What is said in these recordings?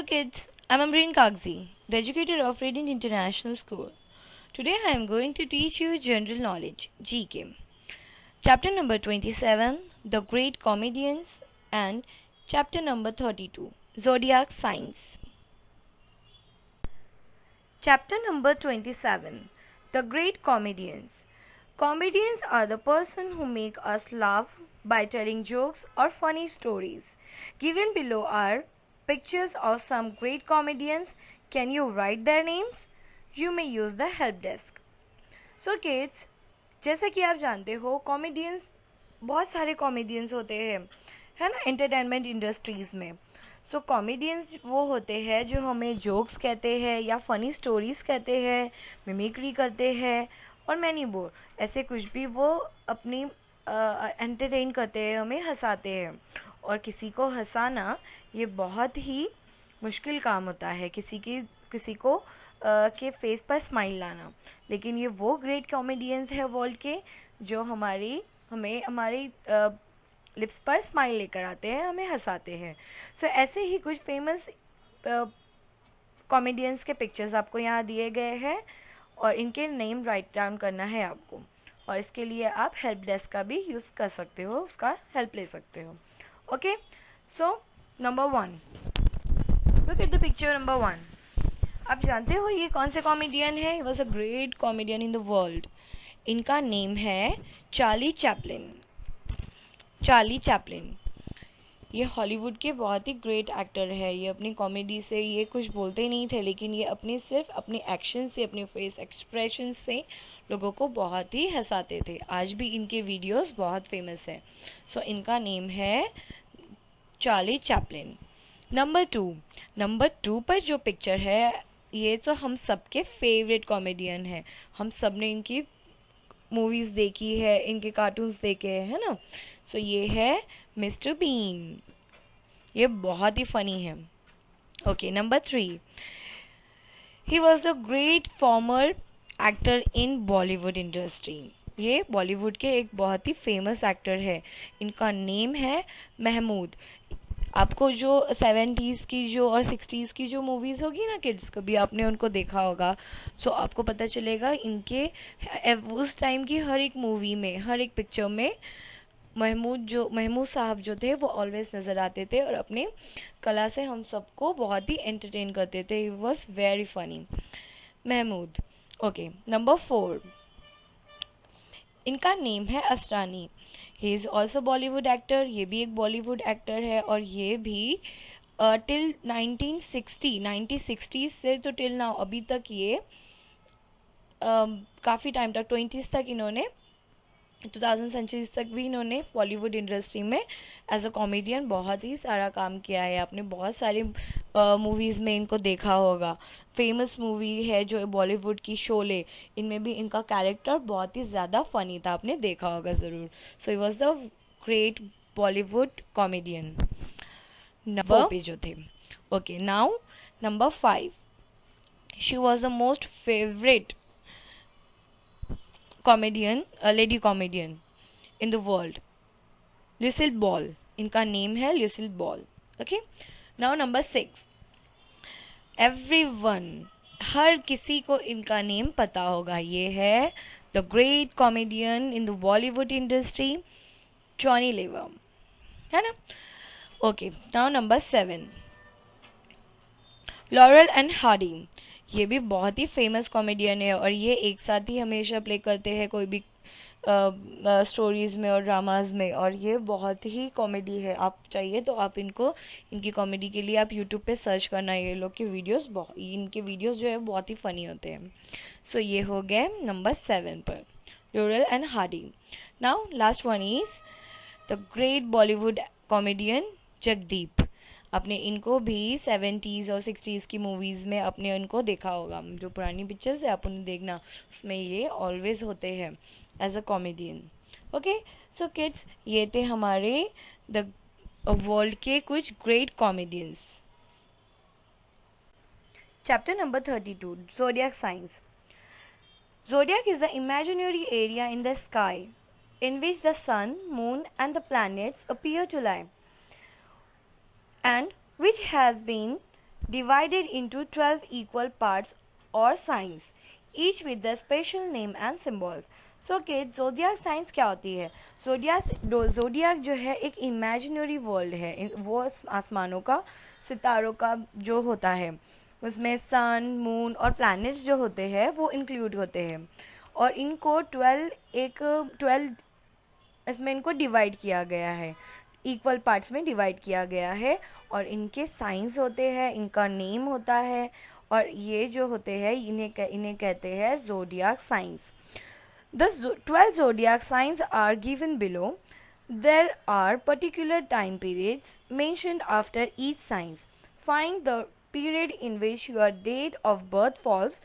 kids, I'm Amreen Kagzi, the educator of Radiant International School. Today I am going to teach you general knowledge, GK. Chapter number 27, The Great Comedians, and chapter number 32, Zodiac Signs. Chapter number 27, The Great Comedians. Comedians are the person who make us laugh by telling jokes or funny stories. Given below are pictures of some great comedians. Can you write their names? You may use the help desk. So kids, जैसा कि आप जानते हो comedians बहुत सारे comedians होते हैं, है ना, एंटरटेनमेंट इंडस्ट्रीज़ में. सो कॉमेडियंस वो होते हैं जो हमें जोक्स कहते हैं या फ़नी स्टोरीज़ कहते हैं, मिमिक्री करते हैं और मैनी मोर. ऐसे कुछ भी वो अपनी एंटरटेन करते हैं, हमें हंसाते हैं. और किसी को हंसाना ये बहुत ही मुश्किल काम होता है, किसी को के फेस पर स्माइल लाना. लेकिन ये वो ग्रेट कॉमेडियंस है वर्ल्ड के जो हमें हमारी लिप्स पर स्माइल लेकर आते हैं, हमें हंसाते हैं. सो ऐसे ही कुछ फेमस कॉमेडियंस के पिक्चर्स आपको यहाँ दिए गए हैं और इनके नेम राइट डाउन करना है आपको. और इसके लिए आप हेल्प डेस्क का भी यूज़ कर सकते हो, उसका हेल्प ले सकते हो. Okay, so number 1, look at the picture number 1. आप जानते हो ये कौन से कॉमेडियन है? He was a great comedian in the world. इनका नेम है चार्ली चैपलिन. चार्ली चैपलिन ये हॉलीवुड के बहुत ही ग्रेट एक्टर है. ये अपनी कॉमेडी से ये कुछ बोलते ही नहीं थे, लेकिन ये सिर्फ अपने एक्शन से, अपने फेस एक्सप्रेशन से लोगों को बहुत ही हंसाते थे. आज भी इनके वीडियोस बहुत फेमस है. सो इनका नेम है चार्ली चैपलिन. नंबर टू पर जो पिक्चर है ये तो हम सबके फेवरेट कॉमेडियन है. हम सब ने इनकी मूवीज़ देखी है, इनके कार्टून्स देखे हैं ना. सो ये है मिस्टर बीन. ये बहुत ही फ़नी है. Okay, number 3, he was the great former actor in Bollywood industry. ये बॉलीवुड के एक बहुत ही फेमस एक्टर है. इनका नेम है महमूद. आपको जो 70s की जो और 60s की जो मूवीज़ होगी ना किड्स, कभी आपने उनको देखा होगा. सो आपको पता चलेगा इनके उस टाइम की हर एक मूवी में, हर एक पिक्चर में महमूद साहब जो थे वो ऑलवेज नज़र आते थे और अपने कला से हम सबको बहुत ही एंटरटेन करते थे. He was very funny, Mehmood. Okay, number 4, इनका नेम है Asrani. He is also Bollywood actor. ये भी एक बॉलीवुड एक्टर है और ये भी टिल 1960 से तो टिल नाउ अभी तक ये काफ़ी टाइम तक 20s तक इन्होंने 2000 सेंचुरीज तक भी इन्होंने बॉलीवुड इंडस्ट्री में एज अ कॉमेडियन बहुत ही सारा काम किया है. आपने बहुत सारी मूवीज़ में इनको देखा होगा. फेमस मूवी है जो बॉलीवुड की शोले, इनमें भी इनका कैरेक्टर बहुत ही ज़्यादा फ़नी था, आपने देखा होगा ज़रूर. So he was the great Bollywood comedian. Number पे जो थे. Okay, now number 5, she was the most favourite comedian, a lady comedian in the world, Lucille Ball. इनका नेम है Lucille Ball. Okay, now number 6, everyone, हर किसी को इनका name पता होगा. ये है the great comedian in the Bollywood industry, Johnny Lever, है ना. Okay, now number 7, Laurel and Hardy. ये भी बहुत ही फेमस कॉमेडियन है और ये एक साथ ही हमेशा प्ले करते हैं कोई भी स्टोरीज़ में और ड्रामाज में. और ये बहुत ही कॉमेडी है. आप चाहिए तो आप इनकी कॉमेडी के लिए आप यूट्यूब पे सर्च करना. ये लोग के इनके वीडियोस जो है बहुत ही फ़नी होते हैं. सो ये हो गए नंबर 7 पर, laurel and Hardy. Now last one is the great Bollywood comedian Jagdeep. आपने इनको भी 70s और 60s की मूवीज़ में आपने इनको देखा होगा. जो पुरानी पिक्चर्स है आप उन्हें देखना, उसमें ये ऑलवेज होते हैं as a comedian. Okay, so kids, ये थे हमारे द वर्ल्ड के कुछ great comedians. Chapter number 32, zodiac science. Zodiac is the imaginary area in the sky in which the sun, moon and the planets appear to lie, and which has been divided into 12 equal parts or signs, each with a special name and symbols. So kids, zodiac signs क्या होती है? zodiac जो है एक imaginary world है, वो आसमानों का, सितारों का जो होता है, उसमें सन, मून और प्लैनेट्स जो होते हैं वो इंक्लूड होते हैं, और इनको 12 इसमें इनको डिवाइड किया गया है, इक्वल पार्ट्स में डिवाइड किया गया है, और इनके साइंस होते हैं, इनका नेम होता है, और ये जो होते हैं इन्हें कहते हैं ज़ोडियाक science. The 12 zodiac signs are given below. There are particular time periods mentioned after each sign. Find the period in which your date of birth falls.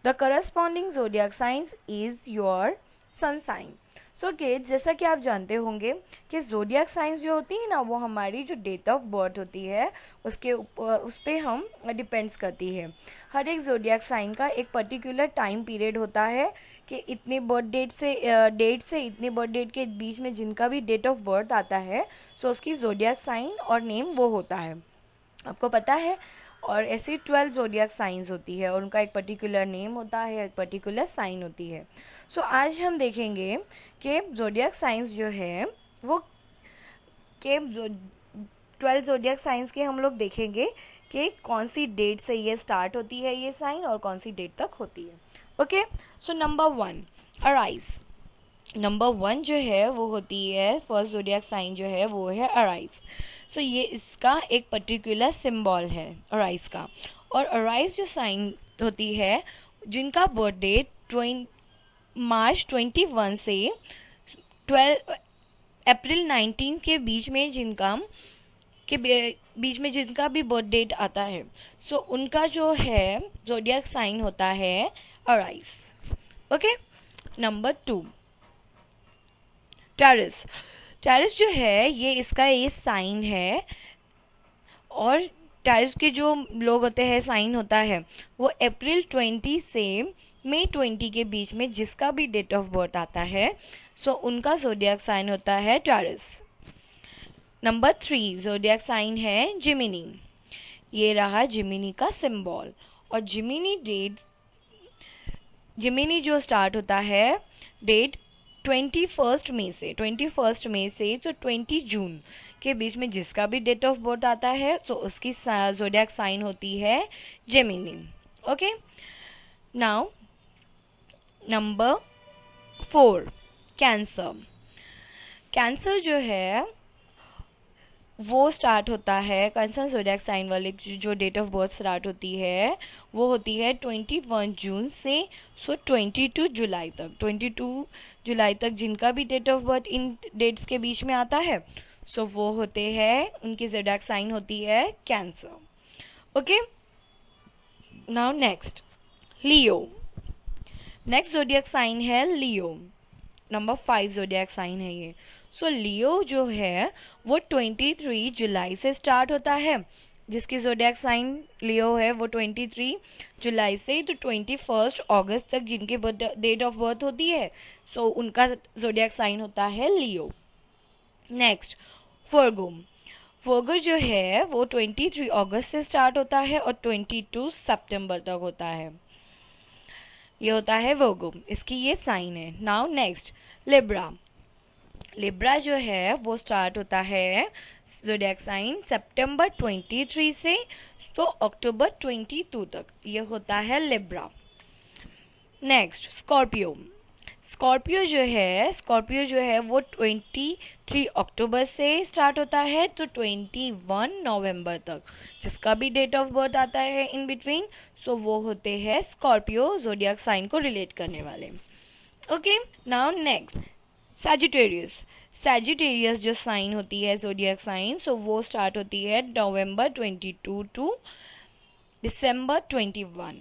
The corresponding zodiac signs is your sun sign. So kids, जैसा कि आप जानते होंगे कि zodiac science जो होती है ना, वो हमारी जो डेट ऑफ बर्थ होती है उसके उस पर हम डिपेंड्स करती है. हर एक जोडियक साइन का एक पर्टिकुलर टाइम पीरियड होता है कि इतने बर्थ डेट से इतने बर्थ डेट के बीच में जिनका भी डेट ऑफ बर्थ आता है, सो उसकी जोडियक साइन और नेम वो होता है, आपको पता है. और ऐसी 12 जोडियक साइंस होती है और उनका एक पर्टिकुलर नेम होता है, एक पर्टिकुलर साइन होती है. सो आज हम देखेंगे कि जोडियक साइंस जो है वो के 12 जोडियक साइंस के हम लोग देखेंगे कि कौन सी डेट से ये स्टार्ट होती है ये साइन और कौन सी डेट तक होती है. Okay, so number 1 arise. Number 1 जो है वो होती है, फर्स्ट जोडियक साइन जो है वो है अराइज. सो ये इसका एक पर्टिकुलर सिंबल है अराइज का. और अराइज जो साइन होती है जिनका बर्थ डेट मार्च 21 से 12 अप्रैल 19 के बीच में जिनका भी बर्थ डेट आता है, सो उनका जो है जोडियक साइन होता है अराइज. Okay, number 2 टैरस. टैरस जो है ये साइन है, और टैरस के जो लोग होते हैं साइन होता है वो अप्रैल 20 से मई 20 के बीच में जिसका भी डेट ऑफ बर्थ आता है, सो उनका जोडियक साइन होता है टैरस. नंबर 3 जोडियक साइन है जिमिनी. ये रहा जिमिनी का सिंबल. और जिमिनी जो स्टार्ट होता है डेट 21 मई से तो 20 जून के बीच में जिसका भी डेट ऑफ बर्थ आता है, तो उसकी जोडियक साइन होती है Gemini. Okay, now number 4 cancer. Cancer जो है वो स्टार्ट होता है, कैंसर जोडियक साइन वाले जो डेट ऑफ बर्थ स्टार्ट होती है वो होती है 21 जून से 22 जुलाई तक. 22 जुलाई तक जिनका भी डेट ऑफ बर्थ इन डेट्स के बीच में आता है, सो वो होते हैं, उनकी जोडियक साइन होती है कैंसर. ओके, नाउ नेक्स्ट लियो. नेक्स्ट जोडियक साइन है लियो. नंबर 5 जोडियक साइन है ये. सो लियो जो है वो 23 जुलाई से स्टार्ट होता है. जिसकी जोडियक साइन लियो है वो 23 जुलाई से तो 21 अगस्त तक जिनकी डेट ऑफ बर्थ होती है, सो उनका जोडियक साइन होता है लियो. नेक्स्ट वर्गो. वर्गो जो है वो 23 अगस्त से स्टार्ट होता है और 22 सितंबर तक होता है. ये होता है वर्गो, इसकी ये साइन है. Now next Libra. लिब्रा जो है वो स्टार्ट होता है ज़ोडिएक साइन सितंबर 23 से तो अक्टूबर 22 तक, ये होता है लिब्रा. Next Scorpio. स्कॉर्पियो जो है वो 23 अक्टूबर से स्टार्ट होता है तो 21 नवंबर तक जिसका भी डेट ऑफ बर्थ आता है इन बिटवीन, सो वो होते हैं स्कॉर्पियो ज़ोडिएक साइन को रिलेट करने वाले. Okay, now next Sagittarius. Sagittarius जो साइन होती है ज़ोडिएक साइन, सो वो स्टार्ट होती है नवंबर 22 टू दिसंबर 21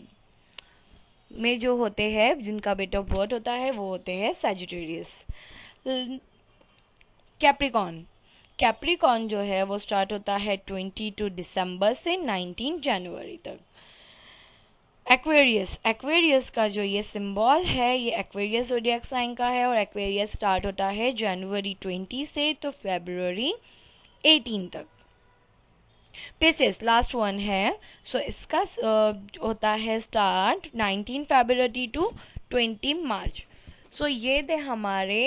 में जो होते हैं जिनका डेट ऑफ बर्थ होता है वो होते हैं सैजिटेरियस. कैप्रिकॉन. कैप्रिकॉन जो है वो स्टार्ट होता है 22 दिसंबर से 19 जनवरी तक. एक्वेरियस. एक्वेरियस का जो ये सिंबल है ये एक्वेरियस ज़ोडिएक साइन का है और एक्वेरियस स्टार्ट होता है जनवरी 20 से तो फरवरी 18 तक. पेसेस लास्ट वन है। सो इसका होता है स्टार्ट 19 फरवरी टू 20 मार्च। सो ये थे हमारे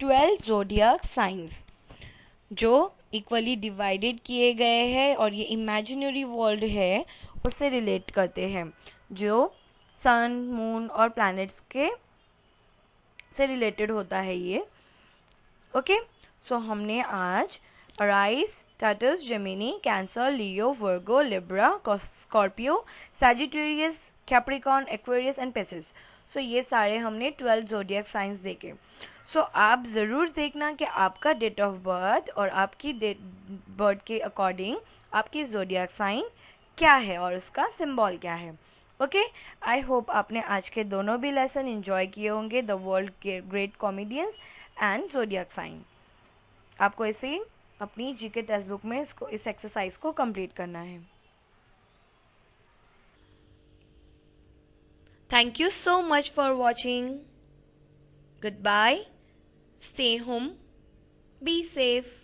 12 जोडियक साइंस जो इक्वली डिवाइडेड किए गए हैं और ये इमेजिनरी वर्ल्ड है उससे रिलेट करते हैं, जो सन मून और प्लैनेट्स के से रिलेटेड होता है ये। ओके, सो हमने आज Aries, Taurus, Gemini, Cancer, Leo, Virgo, Libra, Scorpio, Sagittarius, Capricorn, Aquarius and Pisces, so ये सारे हमने 12 जोडियक साइंस देखे। सो आप ज़रूर देखना कि आपका डेट ऑफ बर्थ और आपकी डेट बर्थ के अकॉर्डिंग आपकी जोडियक साइन क्या है और उसका सिंबल क्या है। ओके, आई होप आपने आज के दोनों भी लेसन एंजॉय किए होंगे, the world great comedians and zodiac sign. आपको ऐसे ही अपनी जीके टेक्स्ट बुक में इसको इस एक्सरसाइज को कंप्लीट करना है। Thank you so much for watching. Good bye, stay home, be safe.